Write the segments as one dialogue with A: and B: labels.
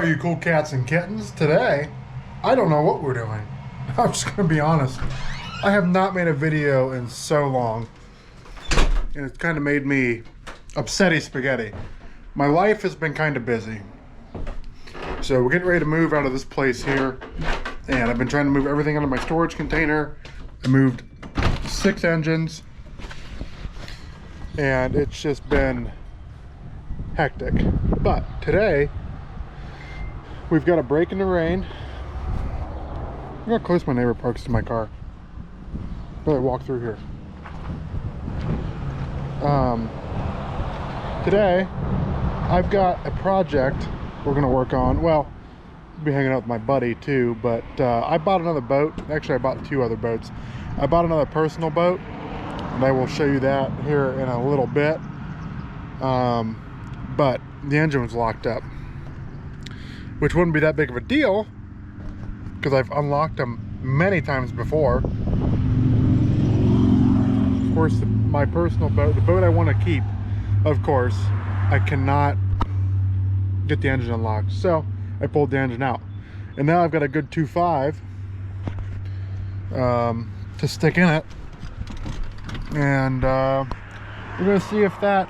A: all you cool cats and kittens. Today, I don't know what we're doing. I'm just gonna be honest. I have not made a video in so long, and it's kind of made me upsetty spaghetti. My life has been kind of busy. So we're getting ready to move out of this place here, and I've been trying to move everything out of my storage container. I moved 6 engines, and it's just been hectic. But today, we've got a break in the rain. Look how close my neighbor parks to my car. Better walk through here. Today, I've got a project we're gonna work on. Well, I'll be hanging out with my buddy too, but I bought another boat. Actually, I bought 2 other boats. I bought another personal boat, and I will show you that here in a little bit. But the engine was locked up, which wouldn't be that big of a deal because I've unlocked them many times before. Of course, my personal boat, the boat I want to keep, of course, I cannot get the engine unlocked. So I pulled the engine out. And now I've got a good 2.5 to stick in it. And we're going to see if that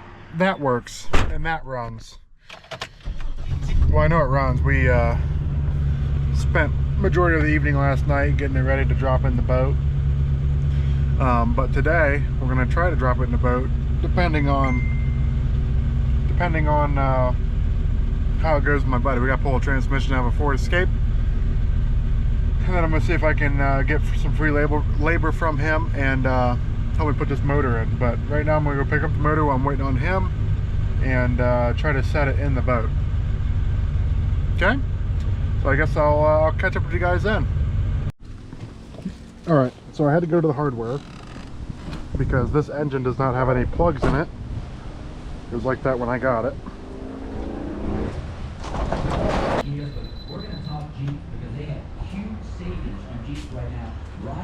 A: works and that runs. Well, I know it runs. We spent majority of the evening last night getting it ready to drop in the boat. But today we're going to try to drop it in the boat, depending on how it goes with my buddy. We got to pull a transmission out of a Ford Escape, and then I'm going to see if I can get some free labor from him and help me put this motor in. But right now I'm going to go pick up the motor while I'm waiting on him and try to set it in the boat. Okay, so I guess I'll catch up with you guys then. All right, so I had to go to the hardware because this engine does not have any plugs in it. It was like that when I got it.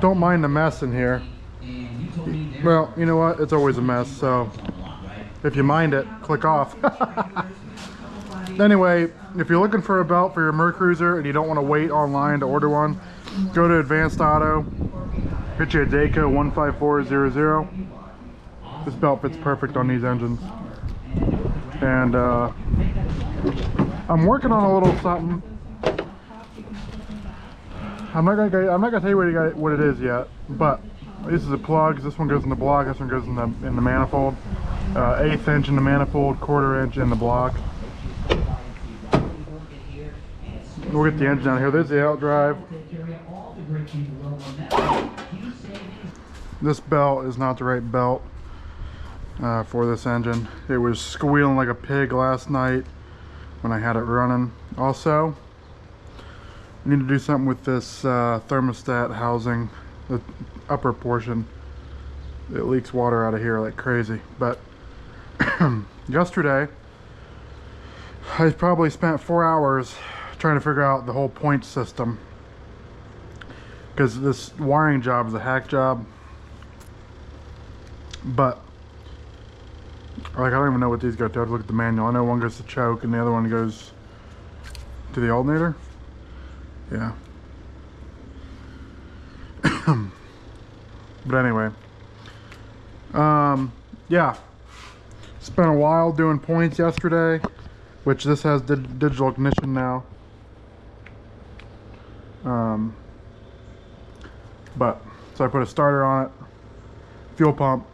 A: Don't mind the mess in here. Well, you know what? It's always a mess, so if you mind it, click off. Anyway, if you're looking for a belt for your Mercruiser and you don't want to wait online to order one, go to Advanced Auto, get you a Dayco 15400. This belt fits perfect on these engines. And I'm working on a little something. I'm not gonna tell you what it is yet, but this is the plugs. This one goes in the block. This one goes in the manifold. 1/8 inch in the manifold, 1/4 inch in the block. We'll get the engine out here. There's the Outdrive. This belt is not the right belt for this engine. It was squealing like a pig last night when I had it running. Also, I need to do something with this thermostat housing, the upper portion. It leaks water out of here like crazy. But yesterday, I probably spent 4 hours trying to figure out the whole point system, because this wiring job is a hack job. But like, I don't even know what these go to. I have to look at the manual. I know one goes to choke and the other one goes to the alternator. Yeah. But anyway, yeah, spent a while doing points yesterday, which this has digital ignition now. But so I put a starter on it, fuel pump,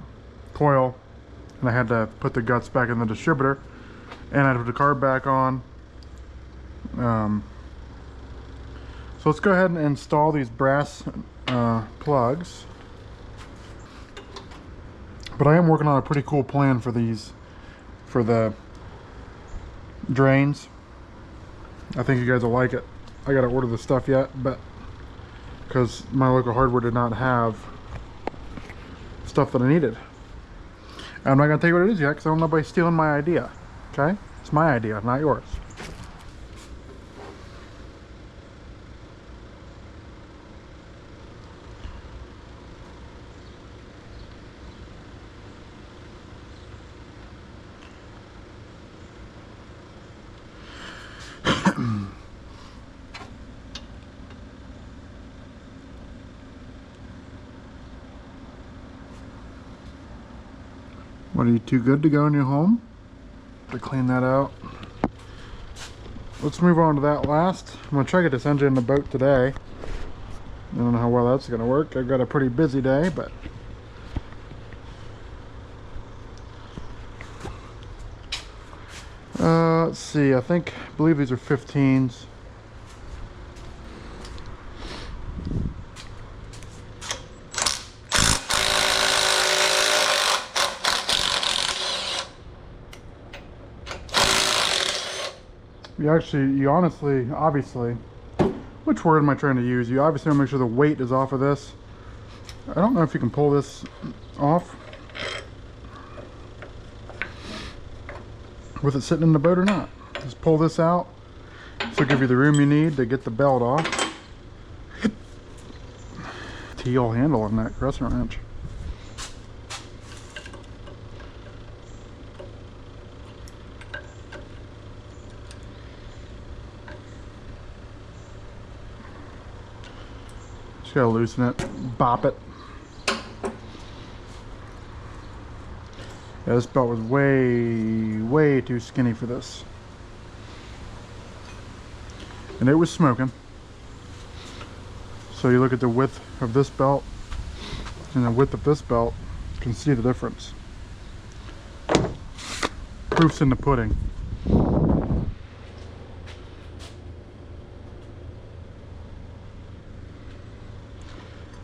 A: coil, and I had to put the guts back in the distributor, and I had to put the carb back on. So let's go ahead and install these brass plugs. But I am working on a pretty cool plan for these, for the drains. I think you guys will like it. I gotta order the stuff yet, but because my local hardware did not have stuff that I needed. I'm not gonna tell you what it is yet because I don't want nobody stealing my idea. Okay? It's my idea, not yours. What, are you too good to go in your home? To clean that out. Let's move on to that last. I'm gonna try to get this engine in the boat today. I don't know how well that's gonna work. I've got a pretty busy day, but let's see. I believe these are 15s. Obviously, which word am I trying to use? You obviously want to make sure the weight is off of this. I don't know if you can pull this off with it sitting in the boat or not. Just pull this out. This will give you the room you need to get the belt off. Teal handle on that crescent wrench. Just gotta loosen it, bop it. Yeah, this belt was way too skinny for this. And it was smoking. So you look at the width of this belt and the width of this belt, you can see the difference. Proof's in the pudding.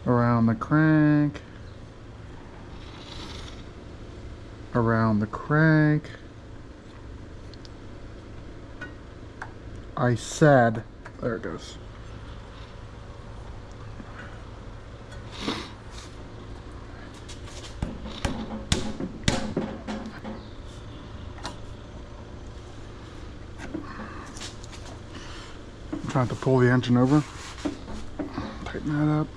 A: Around the crank. Around the crank. I said, there it goes. I'm trying to pull the engine over. Tighten that up.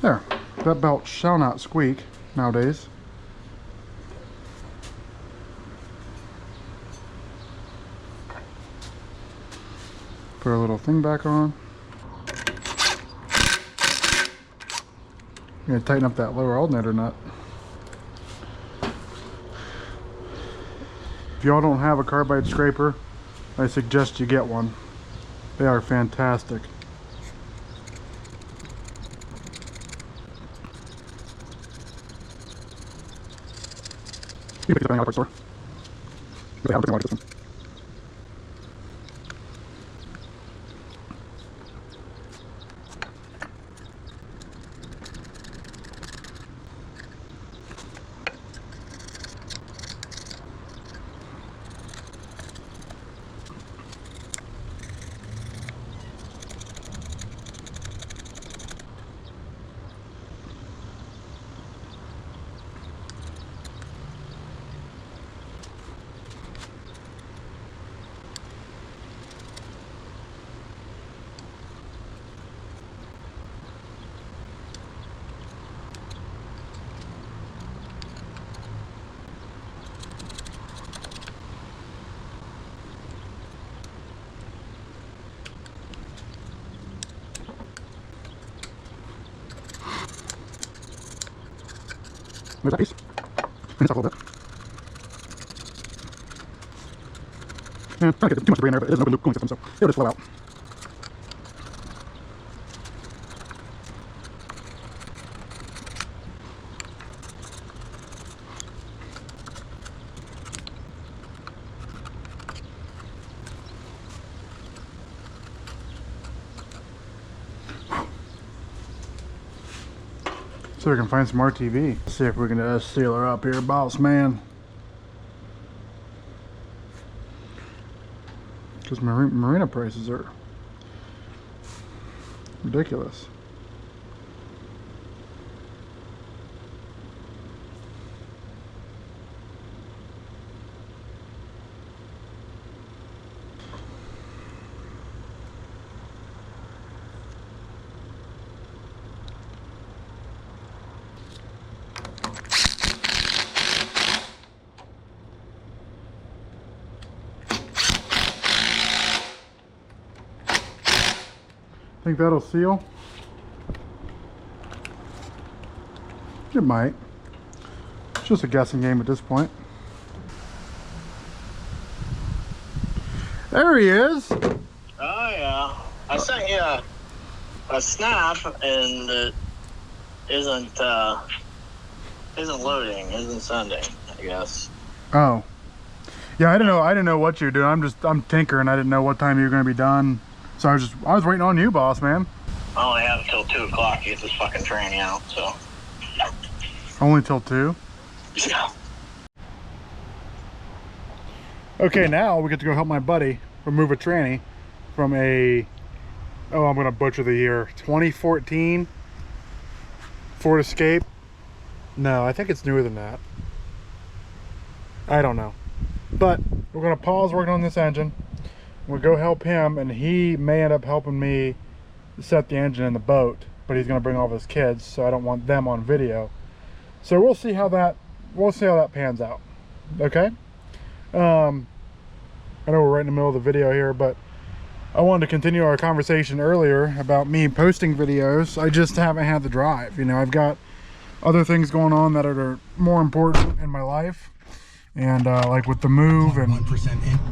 A: There, that belt shall not squeak nowadays. Put our little thing back on. I'm gonna tighten up that lower alternator nut. If y'all don't have a carbide scraper, I suggest you get one. They are fantastic. You can pick it up at any hardware store. Really, I don't think I want to get this one. There's that piece. Clean this up a little bit. And I'm trying to get too much debris in there, but it is an open loop cooling system, so it'll just flow out. So we can find some RTV. Let's see if we can seal her up here, boss man. Because marina prices are ridiculous. Think that'll seal? It might. It's just a guessing game at this point. There he is.
B: Oh yeah. I sent you a snap and it isn't loading, isn't sending, I guess.
A: Oh. Yeah, I didn't know what you're doing. I'm tinkering. I didn't know what time you were gonna be done. So I was waiting on you, boss man.
B: I only have until 2 o'clock to get this fucking tranny out, so.
A: Only till 2?
B: Yeah.
A: Okay, now we get to go help my buddy remove a tranny from a, oh, I'm gonna butcher the year, 2014 Ford Escape. No, I think it's newer than that. I don't know. But we're gonna pause working on this engine. We'll go help him, and he may end up helping me set the engine in the boat, but he's gonna bring all of his kids, so I don't want them on video. So we'll see how that pans out. Okay. I know we're right in the middle of the video here, but I wanted to continue our conversation earlier about me posting videos. I just haven't had the drive. You know, I've got other things going on that are more important in my life, and like with the move and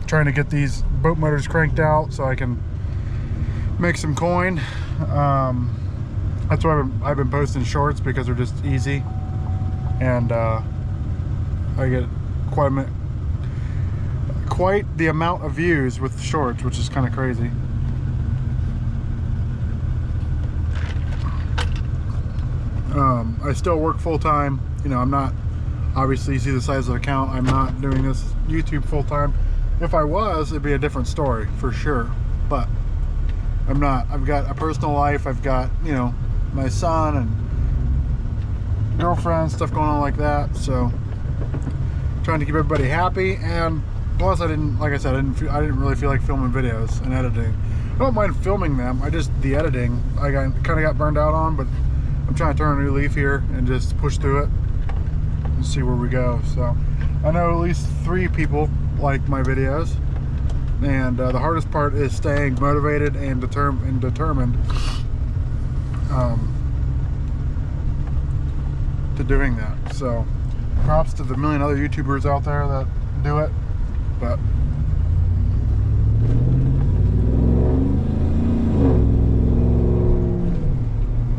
A: trying to get these boat motors cranked out so I can make some coin. That's why I've been posting shorts, because they're just easy, and I get quite the amount of views with shorts, which is kind of crazy. I still work full-time. You know, I'm not, obviously you see the size of the account, I'm not doing this YouTube full-time. If I was, it'd be a different story for sure, but I'm not. I've got a personal life. I've got, you know, my son and girlfriend, stuff going on like that, so trying to keep everybody happy. And plus, like I said, I didn't really feel like filming videos and editing. I don't mind filming them. The editing I kind of got burned out on, but I'm trying to turn a new leaf here and just push through it and see where we go. So I know at least 3 people like my videos, and the hardest part is staying motivated and determined to doing that. So props to the million other YouTubers out there that do it. But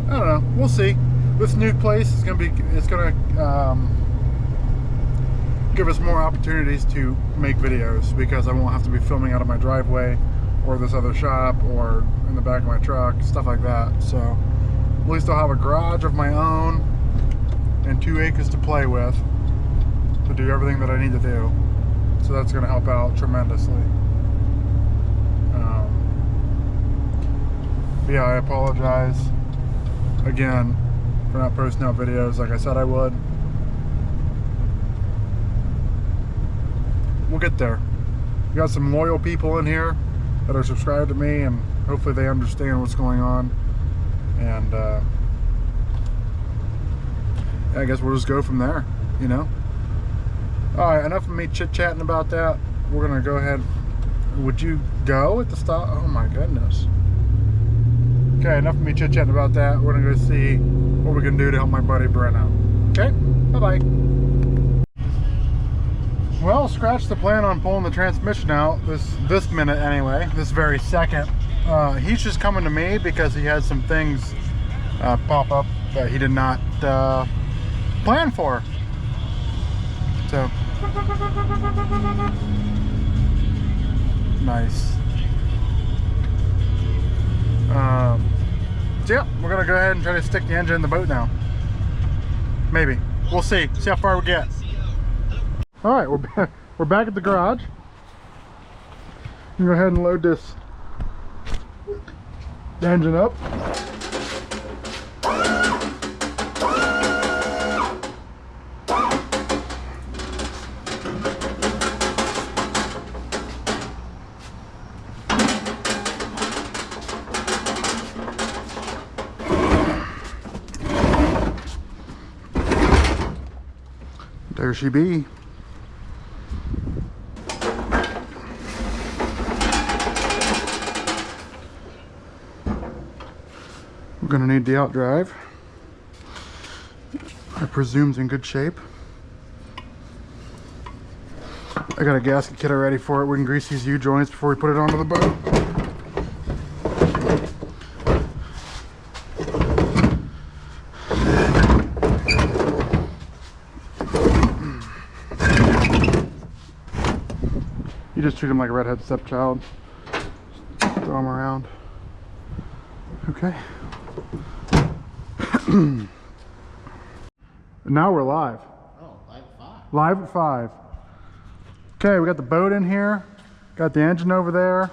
A: I don't know. We'll see. This new place is gonna give us more opportunities to make videos, because I won't have to be filming out of my driveway or this other shop or in the back of my truck, stuff like that. So at least I'll have a garage of my own and 2 acres to play with to do everything that I need to do. So that's going to help out tremendously. But yeah, I apologize again for not posting out videos like I said I would. We'll get there. We got some loyal people in here that are subscribed to me, and hopefully they understand what's going on. And yeah, I guess we'll just go from there, you know. Alright, enough of me chit-chatting about that. We're gonna go ahead. Would you go at the stop? Oh my goodness. Okay, enough of me chit-chatting about that. We're gonna go see what we can do to help my buddy Brent out. Okay, bye-bye. Well, scratch the plan on pulling the transmission out this minute anyway, this very second. He's just coming to me because he had some things pop up that he did not plan for. So nice. So yeah, we're gonna go ahead and try to stick the engine in the boat now. Maybe. We'll see how far we get. All right, we're back at the garage. I'm gonna go ahead and load this engine up. There she be. We're gonna need the Outdrive. I presume it's in good shape. I got a gasket kit already for it. We can grease these U-joints before we put it onto the boat. You just treat him like a redhead stepchild. Throw him around. Okay. Now we're live.
C: Oh, live at 5.
A: Live at 5. Okay, we got the boat in here. Got the engine over there.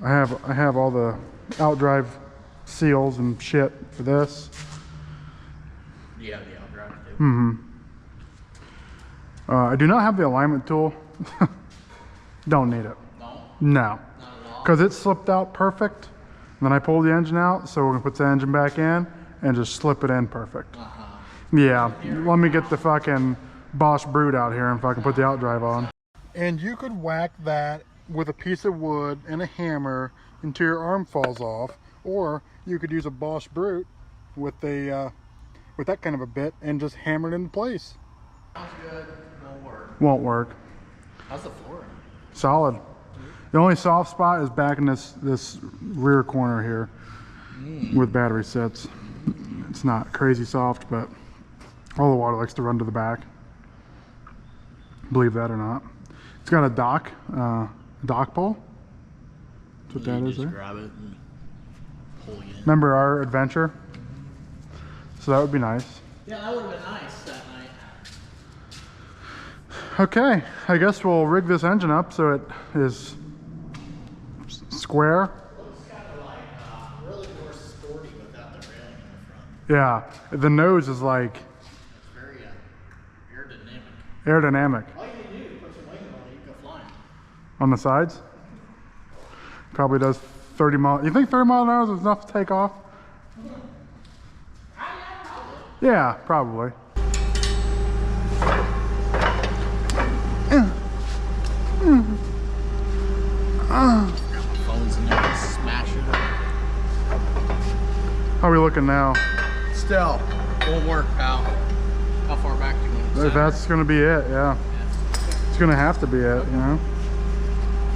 A: I have all the Outdrive seals and shit for this.
C: You have the Outdrive too?
A: I do not have the alignment tool. Don't need it.
C: No?
A: No.
C: Not at all?
A: Because it slipped out perfect. And then I pulled the engine out, so we're gonna put the engine back in and just slip it in perfect. Yeah, let me get the fucking Bosch Brute out here and if I can put the Outdrive on. And you could whack that with a piece of wood and a hammer until your arm falls off, or you could use a Bosch Brute with a with that kind of a bit and just hammer it into place.
C: Sounds good. Won't work.
A: Won't work.
C: How's the floor?
A: Solid. The only soft spot is back in this rear corner here with battery sets. It's not crazy soft, but all the water likes to run to the back. Believe that or not. It's got a dock pole. That's what that is
C: Just
A: there.
C: grab it and pull you in.
A: Remember our adventure? So that would be nice.
C: Yeah, that would have been nice that night.
A: Okay, I guess we'll rig this engine up so it is square.
C: Looks kind of like really more sporty without the railing in the front.
A: Yeah, the nose is like
C: It's very aerodynamic.
A: aerodynamic.
C: All you need to do is put some wings on it, you can go flying.
A: On the sides. Probably does 30 miles. You think 30 miles an hour is enough to take off? Yeah, probably.
C: Phones in there and smash it up.
A: How are we looking now?
C: Still, won't work, pal. How far back do you want to
A: That's gonna be it, yeah. It's gonna have to be it, you know?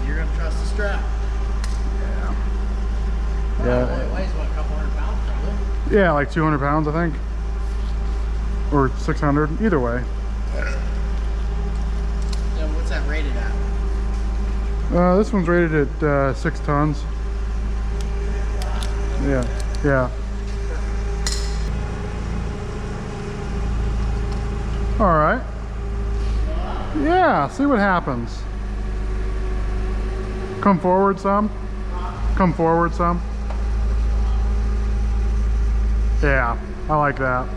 C: You're going to trust the strap.
A: Yeah.
C: Well, it weighs, what, a couple hundred pounds, probably?
A: Yeah, like 200 pounds, I think. Or 600, either way.
C: Yeah, what's that rated at?
A: This one's rated at 6 tons. Yeah, yeah. All right. Yeah, see what happens. Come forward some. Come forward some. Yeah, I like that.
C: A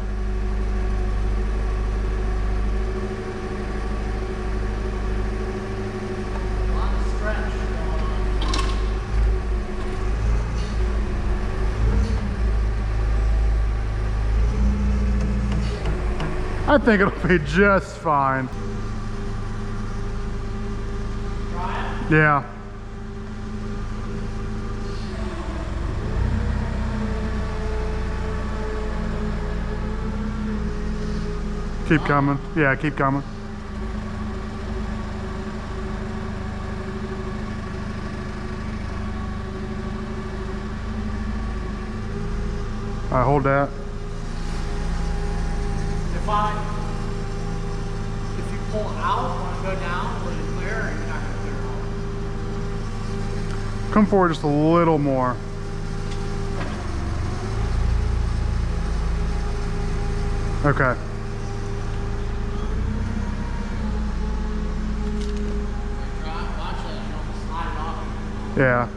C: lot of stretch going on.
A: I think it'll be just fine.
C: Try it?
A: Yeah. Keep coming. Yeah, keep coming. All right, hold that.
C: If you pull out, want to go down, will it clear, or you're not going to clear all?
A: Come forward just a little more. Okay.
C: Watch that, you don't slide it off.
A: Yeah.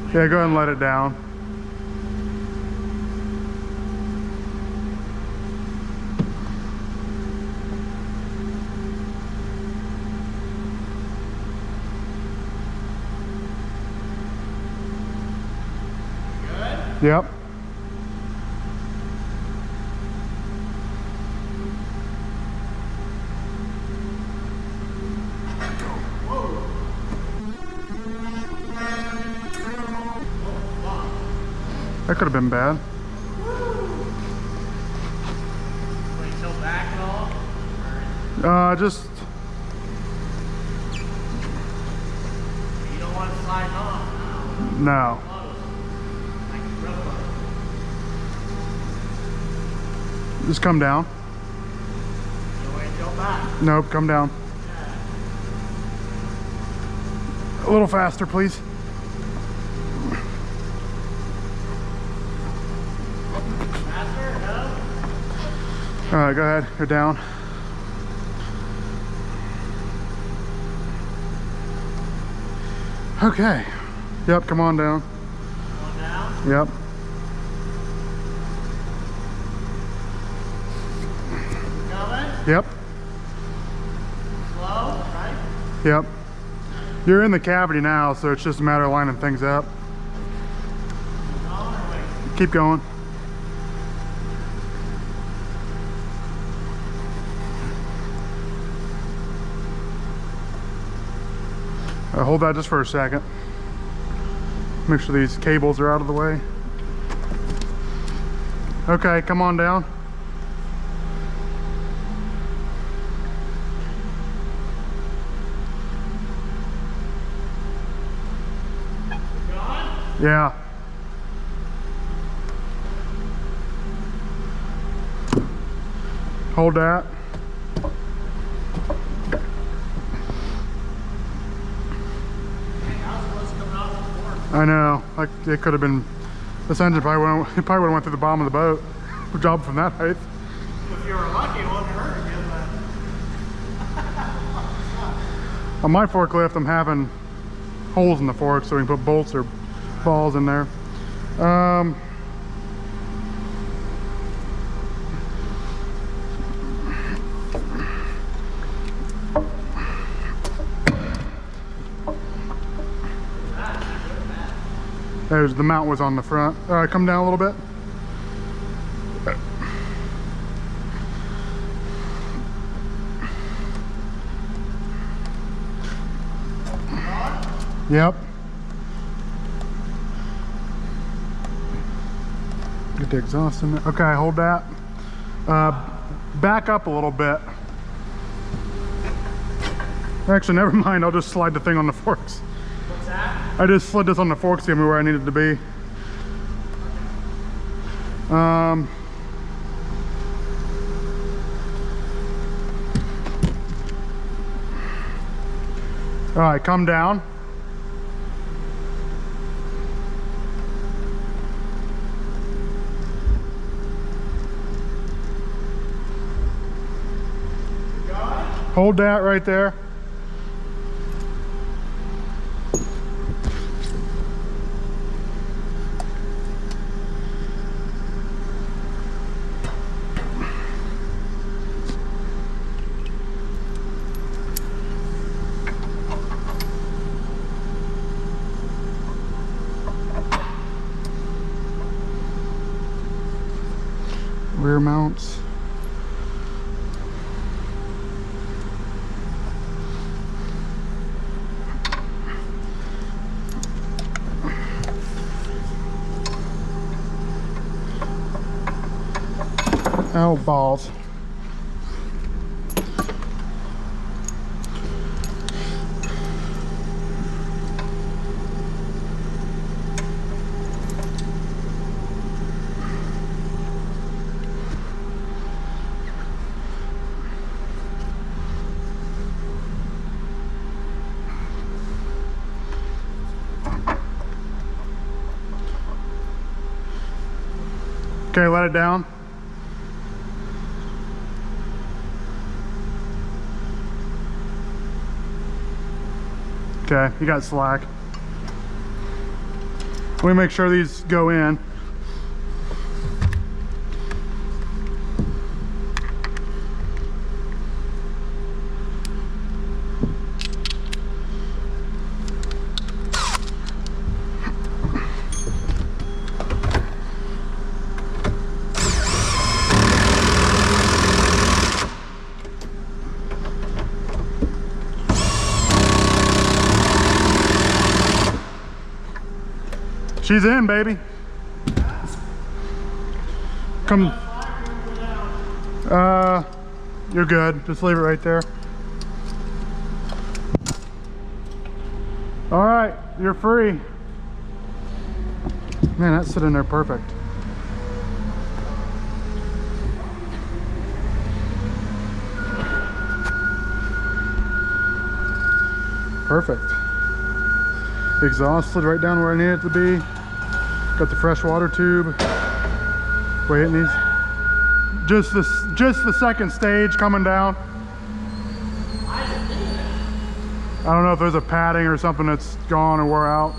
A: Yeah, go ahead and let it down.
C: Good?
A: Yep. That could have been bad. Just
C: You don't want it sliding off now.
A: no.
C: Close. Like real close.
A: Just come down.
C: You don't want to jump back.
A: Nope, come down. A little faster, please.
C: Faster? No?
A: All right, go ahead. Go down. Okay. Yep, come on down.
C: Going down?
A: Yep.
C: Coming?
A: Yep.
C: Slow, right?
A: Yep. You're in the cavity now, so it's just a matter of lining things up.
C: On or wait?
A: Keep going. Hold that just for a second. Make sure these cables are out of the way. Okay, come on down.
C: Gone?
A: Yeah. Hold that.
C: Hey, how's what's coming off the board?
A: I know. Like it could have been. This engine probably would have went through the bottom of the boat. Good job from that height.
C: If you were lucky, it wouldn't hurt again, but...
A: On my forklift, I'm having holes in the fork so we can put bolts or balls in there. There's the mount was on the front. All right, come down a little bit. Yep. Get the exhaust in there. Okay, hold that. Back up a little bit. Actually, never mind. I'll just slide the thing on the forks.
C: What's that?
A: I just slid this on the forks to get me where I needed to be. All right, come down. Hold that right there. Rear mounts. Oh, balls. Okay, let it down. Okay, you got slack. Let me make sure these go in. She's in, baby. Come. You're good. Just leave it right there. All right, you're free. Man, that's sitting there perfect. Perfect. Exhaust slid right down where I need it to be. Got the fresh water tube where it needs. Just the second stage coming down. I don't know if there's a padding or something that's gone or wore out.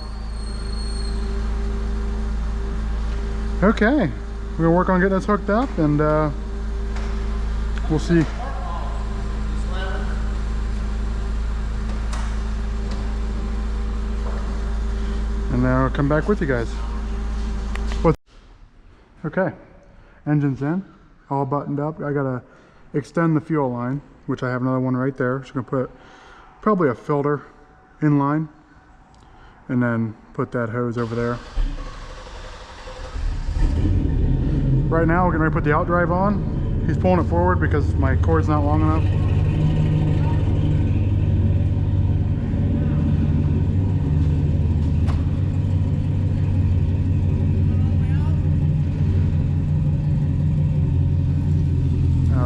A: Okay, we're gonna work on getting this hooked up, and we'll see. And then I'll come back with you guys. Okay, engine's in, all buttoned up. I gotta extend the fuel line, which I have another one right there. Just gonna put probably a filter in line, and then put that hose over there. Right now we're getting ready to put the Outdrive on. He's pulling it forward because my cord's not long enough.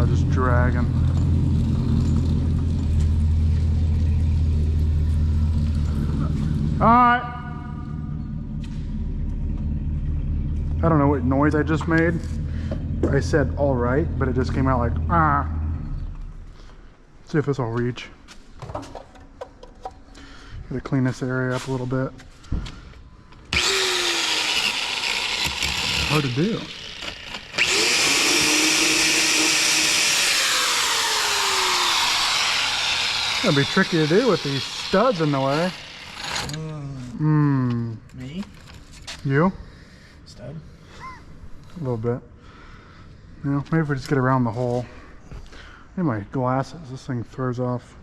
A: Just dragging. Alright. I don't know what noise I just made. I said alright, but it just came out like ah. See if this will reach. Gotta clean this area up a little bit. Hard to do. That'd be tricky to do with these studs in the way.
C: Me?
A: You?
C: Stud?
A: A little bit. You know, maybe if we just get around the hole. Hey, my glasses. This thing throws off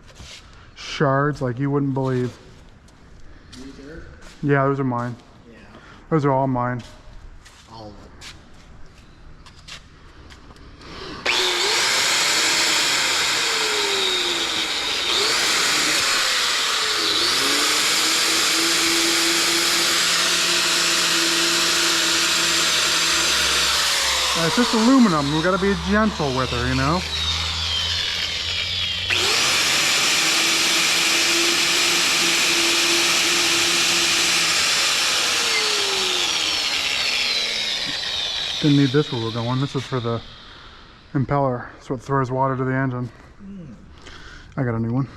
A: shards like you wouldn't believe.
C: These are?
A: Yeah, those are mine.
C: Yeah.
A: Those are all mine.
C: All of it.
A: It's just aluminum. We gotta be gentle with her, you know? Didn't need this where we're going. This is for the impeller. That's what throws water to the engine. I got a new one.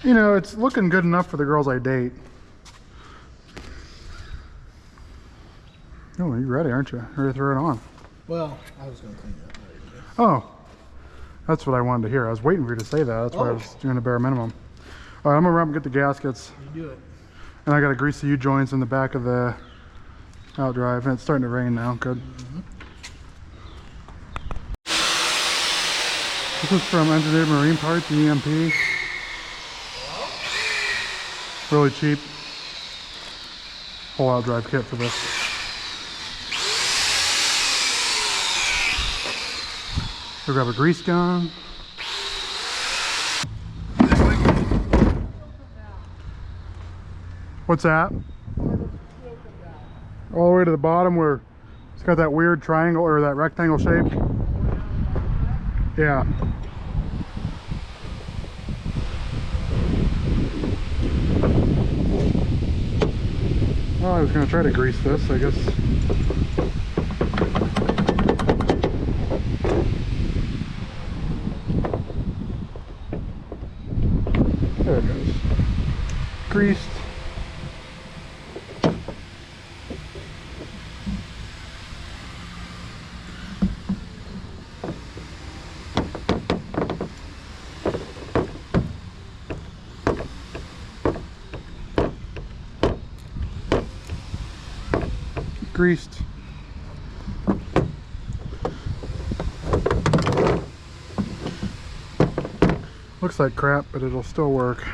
A: You know, it's looking good enough for the girls I date. Oh, you're ready, aren't you? Ready to throw it on?
C: Well, I was going to clean it up later.
A: Oh, that's what I wanted to hear. I was waiting for you to say that. That's why I was doing a bare minimum. All right, I'm gonna run up and get the gaskets.
C: You do it.
A: And I gotta grease the U-joints in the back of the Outdrive. And it's starting to rain now. Good. This is from Engineered Marine Parts, EMP. Really cheap. Whole Outdrive kit for this. We'll grab a grease gun. What's that? All the way to the bottom where it's got that weird triangle or that rectangle shape. Yeah. Well, I was going to try to grease this, I guess. There it goes. Greased. Greased. Looks like crap, but it'll still work.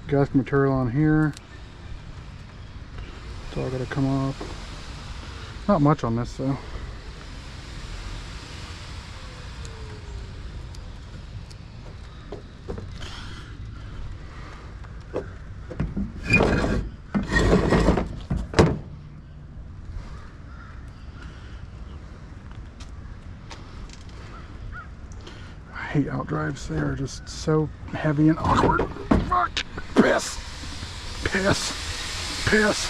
A: Gasket material on here. It's all gotta come off. Not much on this though. I hate Outdrives. They are just so heavy and awkward. Fuck. Piss. Piss. Piss.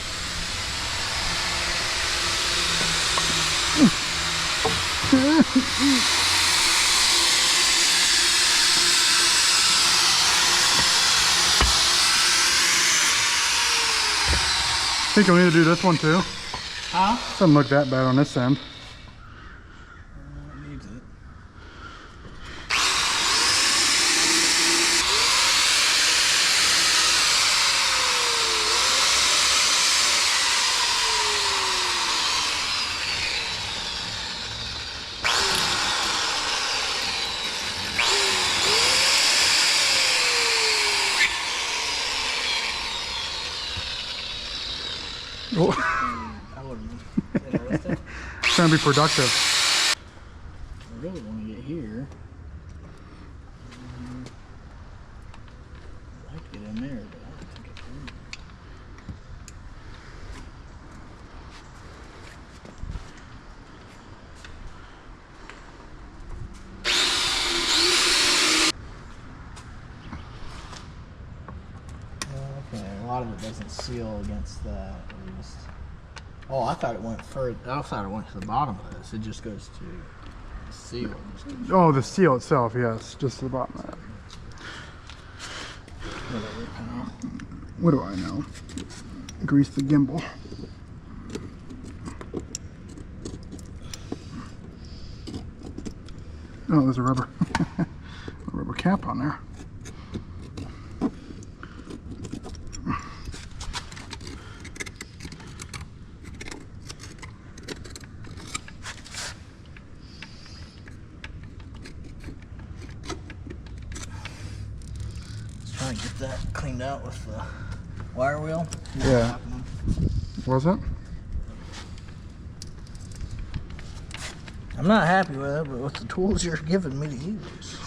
A: Think you'll need to do this one too?
C: Huh?
A: Doesn't look that bad on this end.
C: It needs it.
A: Oh.
C: I wouldn't.
A: Trying to be productive.
C: I really want to get here. I'd like to get in there, but I don't think I can. Okay, a lot of it doesn't seal against that. At least. Oh, I thought it went further. I thought it went to the bottom of this. It just goes to the seal. It just goes
A: Oh, the seal itself, yes, just to the bottom of that.
C: whatever, pal.
A: What do I know? Grease the gimbal. Oh, there's a rubber, a rubber cap on there.
C: Trying to get that cleaned out with the wire wheel.
A: Yeah. Was it?
C: I'm not happy with it, but with the tools you're giving me to use.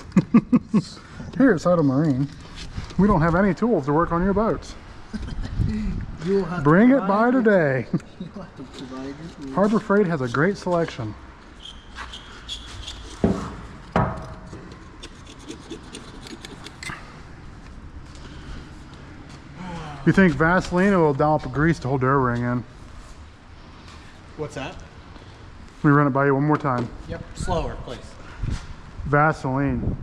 A: Here at Saddle Marine, we don't have any tools to work on your boats.
C: You'll have
A: Bring
C: to
A: it by
C: provide
A: today.
C: You'll have to provide your tools.
A: Harbor Freight has a great selection. You think Vaseline or a little dollop of grease to hold the O-ring in?
C: What's that?
A: Let me run it by you one more time.
C: Yep. Slower, please.
A: Vaseline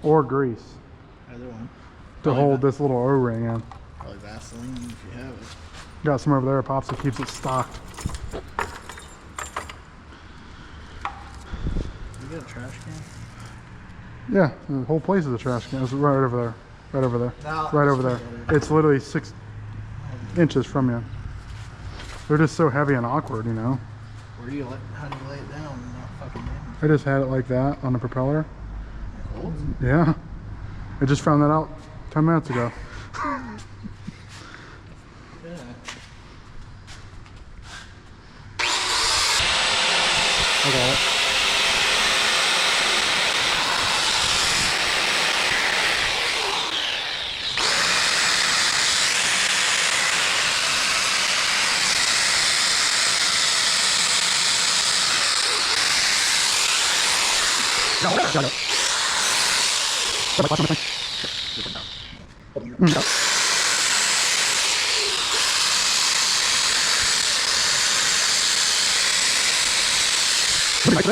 A: or grease
C: Either one.
A: to
C: Probably
A: hold this little O-ring in.
C: Probably Vaseline if you have it.
A: Got some over there, Pops, that keeps it stocked.
C: You got a trash can?
A: Yeah, the whole place is a trash can. It's right over there. Right over there.
C: No,
A: Right over there. It's literally 6 inches from you. They're just so heavy and awkward, you know.
C: Where do you how do you lay it down and not fucking damage
A: I just had it like that on the propeller.
C: it? Holds?
A: Yeah. I just found that out 10 minutes ago.
C: Yeah.
A: I got it. Got it.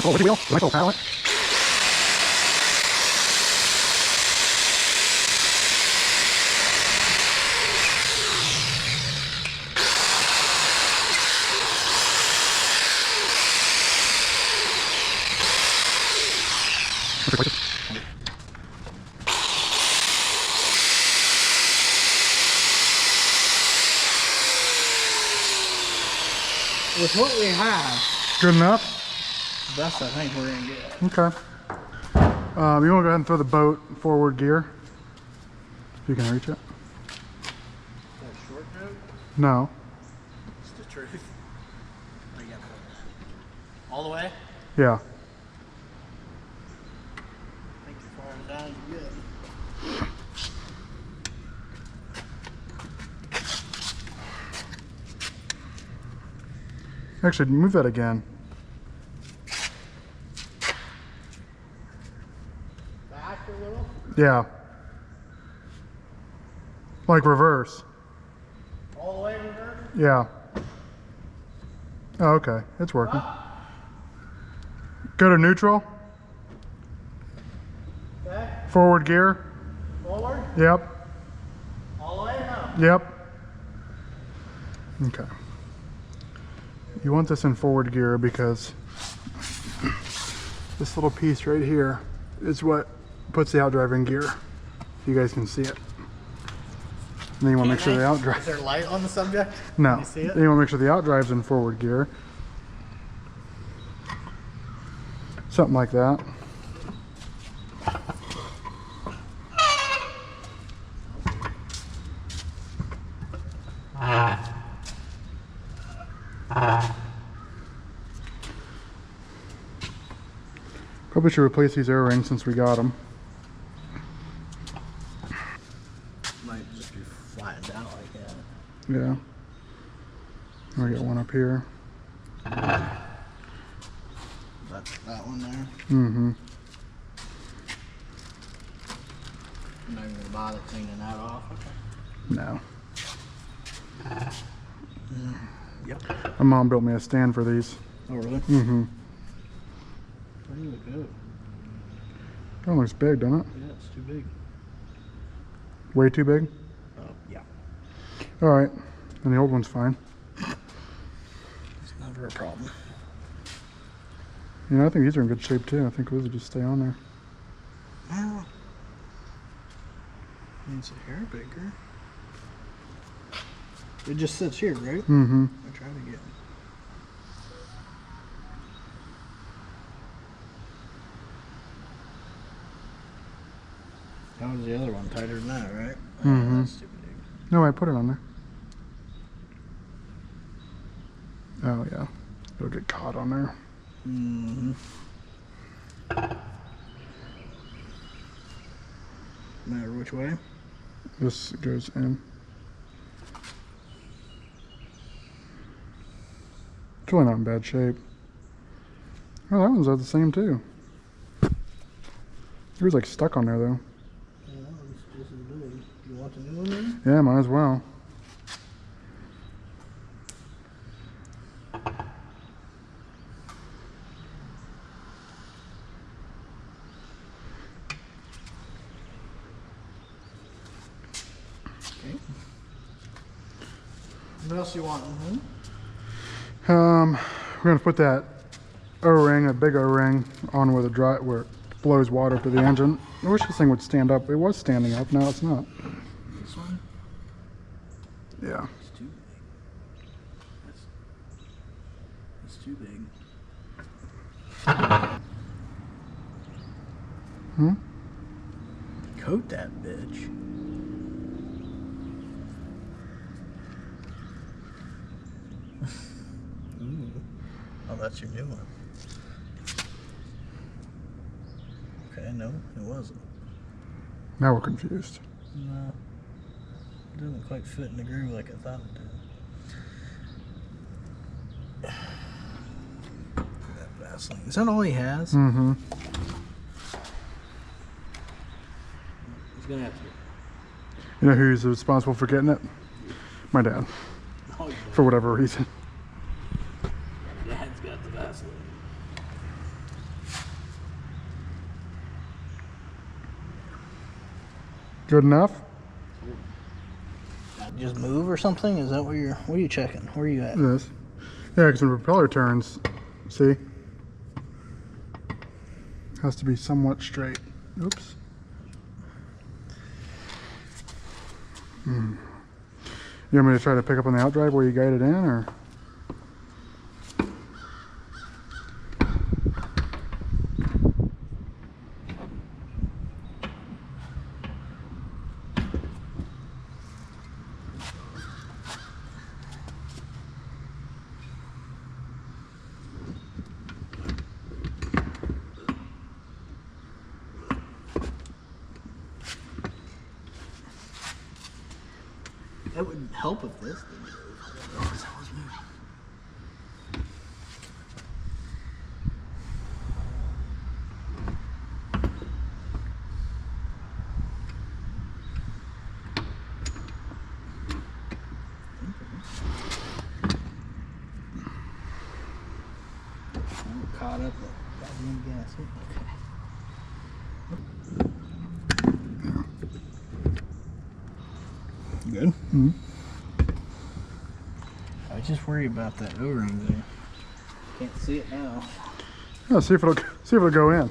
A: Would you paddle it?
C: With what we have,
A: Good enough?
C: best I think we're gonna get.
A: Okay. You want to go ahead and throw the boat forward gear? If you can reach it.
C: Is that a short note?
A: No.
C: It's the truth. Oh, you got all the way?
A: Yeah.
C: I think you're far down as good.
A: Actually, move that again.
C: Back a little?
A: Yeah. Like reverse.
C: All the way reverse?
A: Yeah. Oh, okay. It's working. Go to neutral.
C: Okay.
A: Forward gear.
C: Forward?
A: Yep.
C: All the way or no?
A: Yep. Okay. You want this in forward gear because this little piece right here is what puts the outdrive in gear. You guys can see it. And then you want to make sure the
C: Is
A: outdrive.
C: there light on the subject?
A: No.
C: Can you see it?
A: Then you want to make sure the outdrive's in forward gear. Something like that. Probably should replace these air rings since we got them.
C: Might just be flattened out like that.
A: Yeah. I got one up here.
C: That's that one there.
A: Mm-hmm.
C: I'm not even gonna bother cleaning that off. Okay.
A: No.
C: Yep.
A: My mom built me a stand for these.
C: Oh really?
A: Mm-hmm.
C: Where do you go?
A: That looks big, doesn't it?
C: Yeah, it's too big.
A: Way too big?
C: Oh yeah.
A: Alright. And the old one's fine.
C: It's never a problem.
A: You know, I think these are in good shape too. I think those will just stay on there.
C: Well, needs a hair bigger. It just sits here, right?
A: Mm-hmm.
C: I try to get. How was the other one? Tighter than that, right?
A: Mhm.
C: That's too big.
A: No, I put it on there. Oh yeah. It'll get caught on there.
C: Mm-hmm. Matter which way?
A: This goes in. It's really not in bad shape. Oh, that one's the same too. It was like stuck on there though.
C: Yeah, it's just as big. You want the new one then?
A: Yeah, might as well.
C: Okay. What else you want? Mm-hmm.
A: We're gonna put that O-ring, a big O-ring, on where where it blows water to the engine. I wish this thing would stand up. It was standing up. Now it's not.
C: This one?
A: Yeah.
C: It's too big. It's too big.
A: Hmm.
C: Coat that bitch. Ooh. Oh, that's your new one. Okay, no, it wasn't.
A: Now we're confused.
C: No. It doesn't quite fit in the groove like I thought it did. That Vaseline. Is that all he has?
A: Mm-hmm.
C: He's gonna have to.
A: You know who's responsible for getting it? My dad.
C: Oh, yeah.
A: For whatever reason.
C: Dad's got the Vaseline.
A: Good enough?
C: Just move or something? Is that what are you checking? Where are you at?
A: This. Yeah, because when the propeller turns, see? Has to be somewhat straight. Oops. You want me to try to pick up on the outdrive where you guided in, or?
C: help if this didn't move. That was moving. I'm caught up with goddamn gas. Okay. Good.
A: Mm-hmm.
C: I just worry about that O-ring there. Can't see it now.
A: Yeah, see if it'll go in.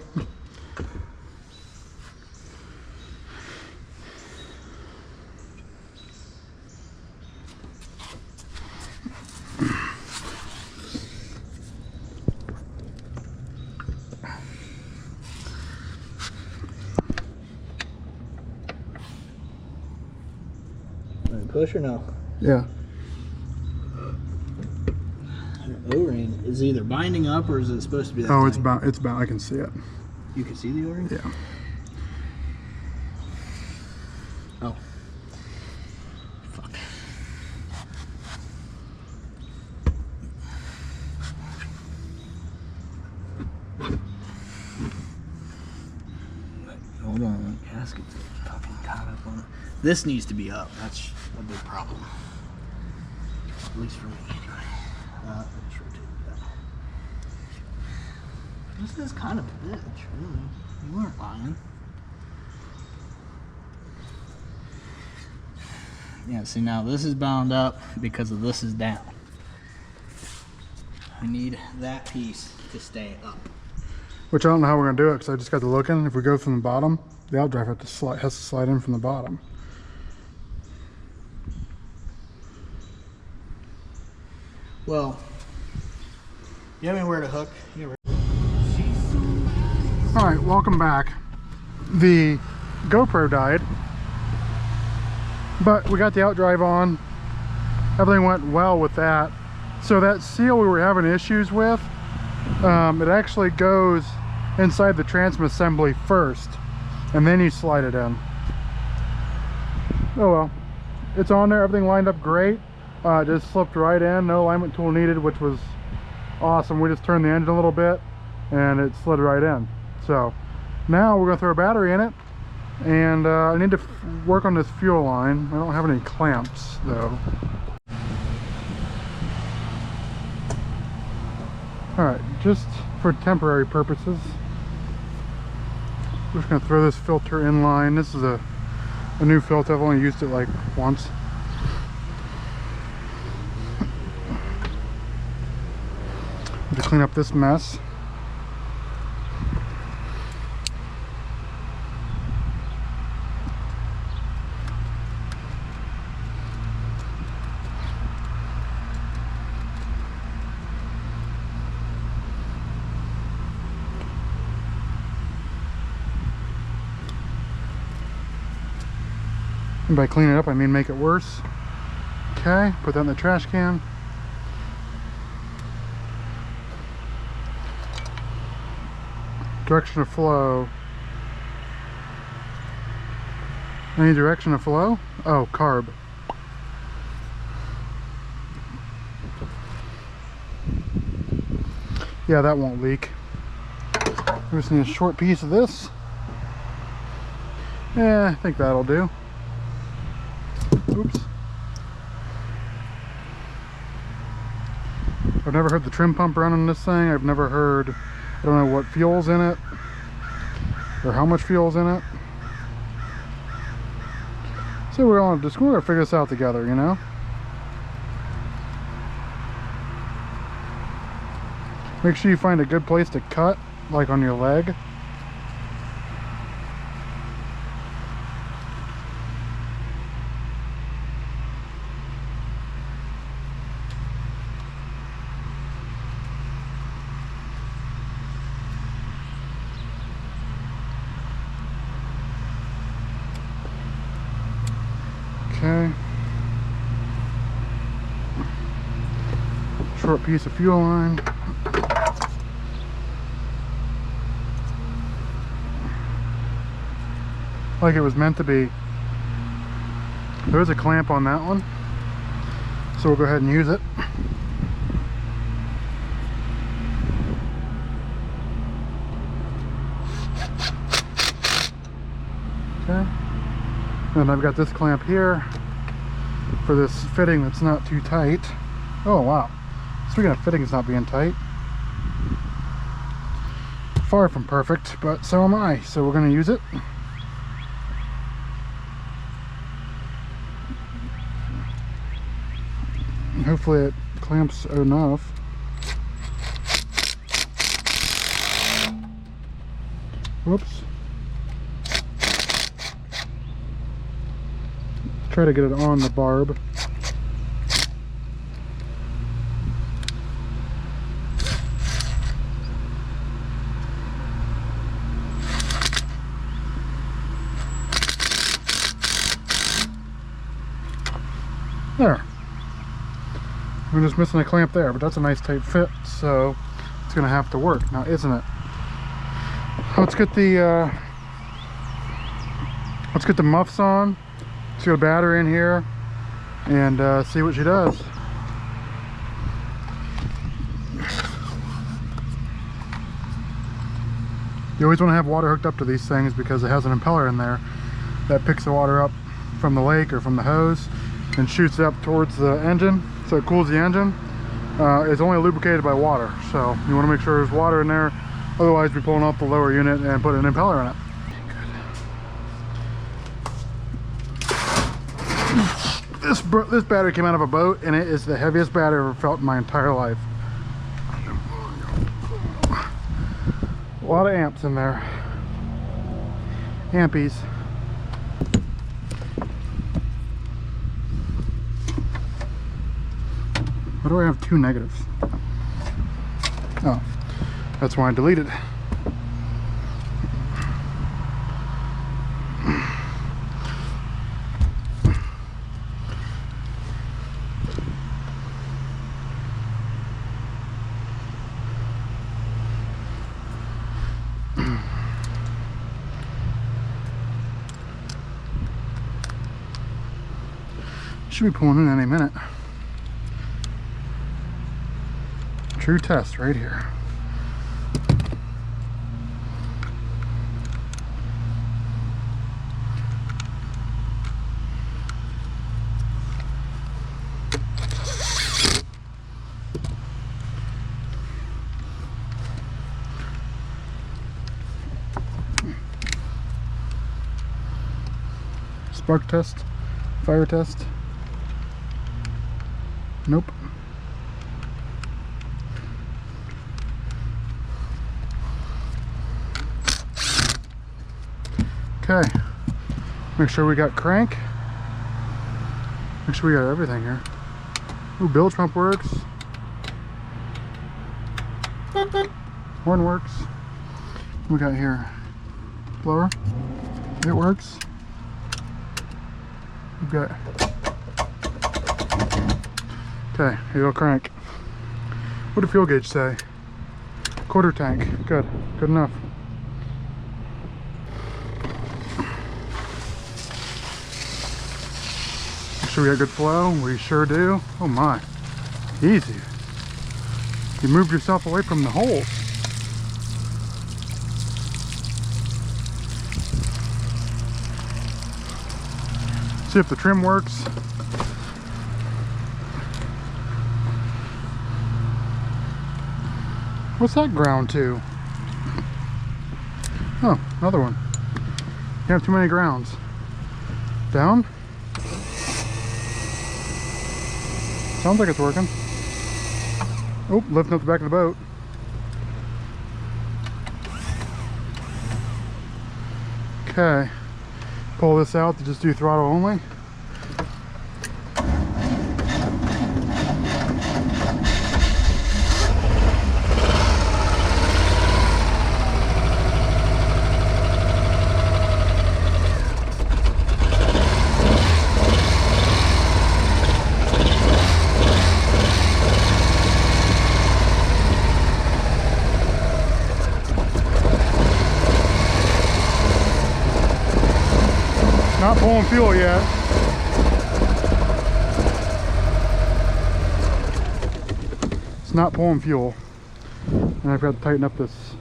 C: Push or no?
A: Yeah.
C: The O-ring is either binding up or is it supposed to be that
A: Oh,
C: tight?
A: it's about. I can see it.
C: You can see the O-ring?
A: Yeah.
C: Oh. Fuck. Hold on, the gasket's fucking caught up on it. This needs to be up. That's a big problem. At least for me. Let's rotate that. This is kind of a bitch, really. You weren't lying. Yeah, see now this is bound up because of this is down. I need that piece to stay up.
A: Which I don't know how we're gonna do it because I just got to looking. If we go from the bottom, the Outdrive has to slide in from the bottom.
C: Well, you have anywhere to hook?
A: All right, welcome back. The GoPro died, but we got the Outdrive on. Everything went well with that. So that seal we were having issues with, it actually goes inside the transom assembly first, and then you slide it in. Oh well, it's on there. Everything lined up great. Just slipped right in. No alignment tool needed, which was awesome. We just turned the engine a little bit, and it slid right in. So now we're gonna throw a battery in it, and I need to work on this fuel line. I don't have any clamps though. All right, just for temporary purposes, we're just gonna throw this filter in line. This is a new filter. I've only used it like once. To clean up this mess. And by clean it up, I mean make it worse. Okay, put that in the trash can. Direction of flow. Any direction of flow? Oh, carb. Yeah, that won't leak. We just need a short piece of this. Yeah, I think that'll do. Oops. I've never heard the trim pump running this thing. I've never heard, I don't know what fuel's in it or how much fuel's in it. So we're gonna figure this out together, you know? Make sure you find a good place to cut, like on your leg. Okay. Short piece of fuel line. Like it was meant to be. There's a clamp on that one. So we'll go ahead and use it. Okay. And I've got this clamp here for this fitting that's not too tight. Oh wow. Speaking of fittings not being tight, far from perfect, but so am I. So we're going to use it. And hopefully it clamps enough. Whoops. Try to get it on the barb. There. We're just missing a clamp there, but that's a nice tight fit, so it's gonna have to work now, isn't it? Let's get the muffs on. Let's get a battery in here and see what she does. You always want to have water hooked up to these things because it has an impeller in there that picks the water up from the lake or from the hose and shoots it up towards the engine, so it cools the engine. It's only lubricated by water, so you want to make sure there's water in there. Otherwise, we're pulling off the lower unit and put an impeller in it. This battery came out of a boat, and it is the heaviest battery I've ever felt in my entire life. A lot of amps in there. Ampies. Why do I have two negatives? Oh, that's why I deleted. Should be pulling in any minute. True test right here. Spark test, fire test. Nope. Okay. Make sure we got crank. Make sure we got everything here. Ooh, bilge pump works. Horn works. What we got here? Blower. It works. We've got. Okay, here you go, crank. What did fuel gauge say? Quarter tank. Good. Good enough. Make sure we got good flow. We sure do. Oh my. Easy. You moved yourself away from the holes. See if the trim works. What's that ground to? Oh, another one. You have too many grounds. Down? Sounds like it's working. Oh, lifting up the back of the boat. Okay. Pull this out to just do throttle only. Not pulling fuel yet. It's not pulling fuel, and I've got to tighten up this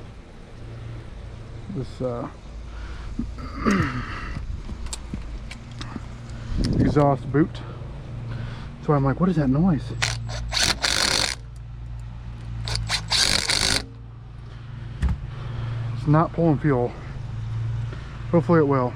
A: exhaust boot. So I'm like, what is that noise? It's not pulling fuel. Hopefully it will.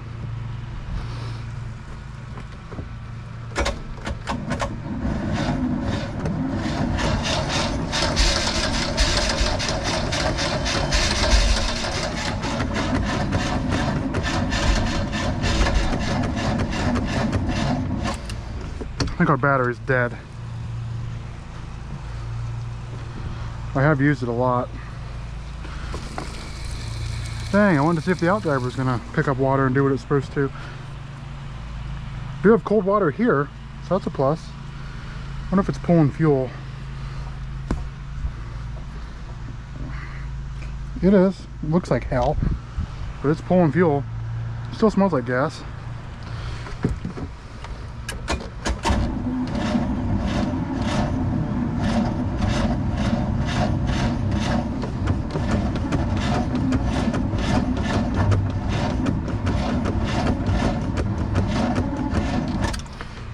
A: I think our battery's dead. I have used it a lot. Dang, I wanted to see if the Outdrive was gonna pick up water and do what it's supposed to. We do have cold water here, so that's a plus. I wonder if it's pulling fuel. It is. It looks like hell, but it's pulling fuel. It still smells like gas.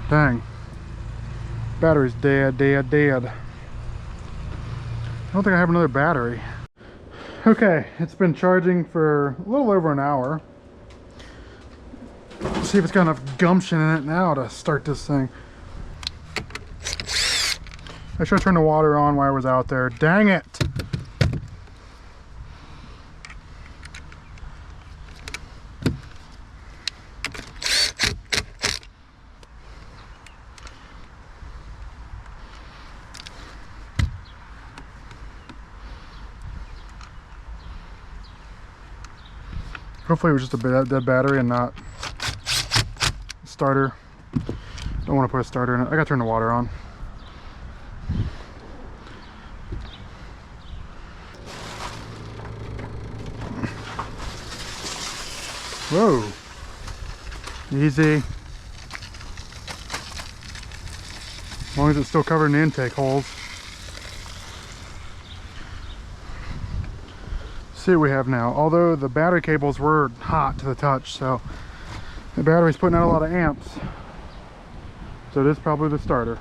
A: Dang. Battery's dead. I don't think I have another battery. Okay, it's been charging for a little over an hour. Let's see if it's got enough gumption in it now to start this thing. I should have turned the water on while I was out there. Dang it! Hopefully it was just a dead battery and not a starter. Don't want to put a starter in it. I gotta turn the water on. Whoa. Easy. As long as it's still covered in the intake holes. See what we have now. Although the battery cables were hot to the touch, so the battery's putting out a lot of amps. So it is probably the starter.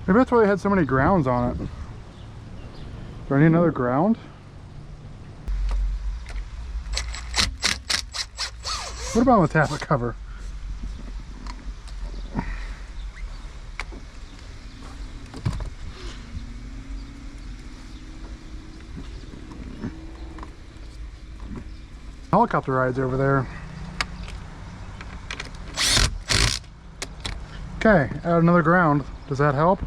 A: Maybe that's why they had so many grounds on it. Do I need another ground? What about on the tappet cover? Helicopter rides over there. Okay, add another ground. Does that help?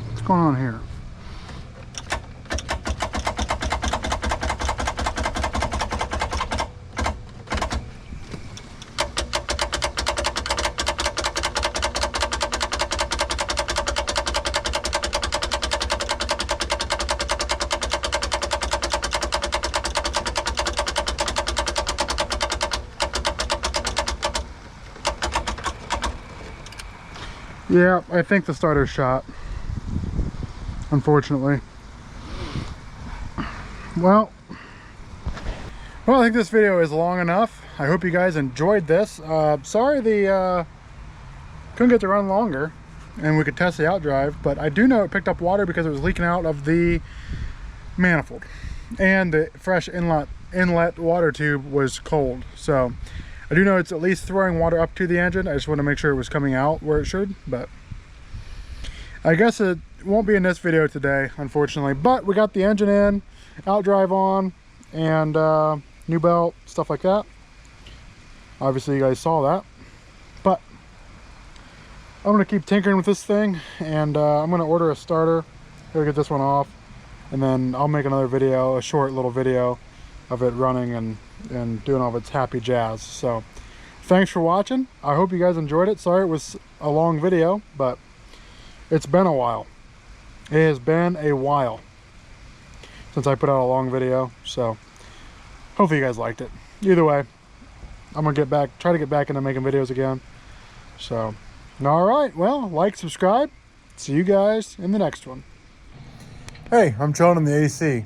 A: What's going on here? Yeah, I think the starter's shot. Unfortunately. Well, I think this video is long enough. I hope you guys enjoyed this. Sorry the couldn't get to run longer and we could test the Outdrive, but I do know it picked up water because it was leaking out of the manifold and the fresh inlet water tube was cold. So I do know it's at least throwing water up to the engine. I just want to make sure it was coming out where it should, but I guess it won't be in this video today, unfortunately. But we got the engine in, Outdrive on, and new belt, stuff like that. Obviously you guys saw that, but I'm gonna keep tinkering with this thing, and I'm gonna order a starter. Gotta get this one off, and then I'll make another video, a short little video of it running and doing all of its happy jazz. So thanks for watching. I hope you guys enjoyed it. Sorry it was a long video, but it's been a while. It has been a while since I put out a long video, so hopefully you guys liked it. Either way, I'm gonna try to get back into making videos again. So, all right, well, like, subscribe. See you guys in the next one. Hey, I'm chilling in the AC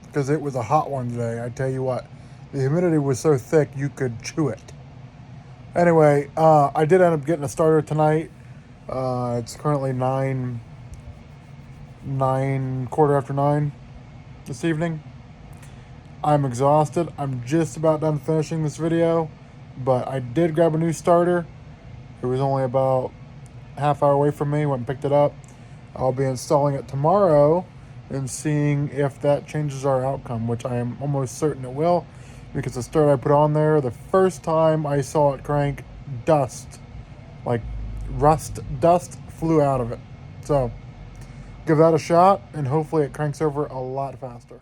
A: because it was a hot one today. I tell you what, the humidity was so thick you could chew it. Anyway, I did end up getting a starter tonight. It's currently quarter after 9 this evening. I'm exhausted. I'm just about done finishing this video, but I did grab a new starter. It was only about half hour away from me. Went and picked it up. I'll be installing it tomorrow and seeing if that changes our outcome, which I am almost certain it will, because the starter I put on there, the first time I saw it crank, dust, like rust dust flew out of it. So give that a shot, and hopefully it cranks over a lot faster.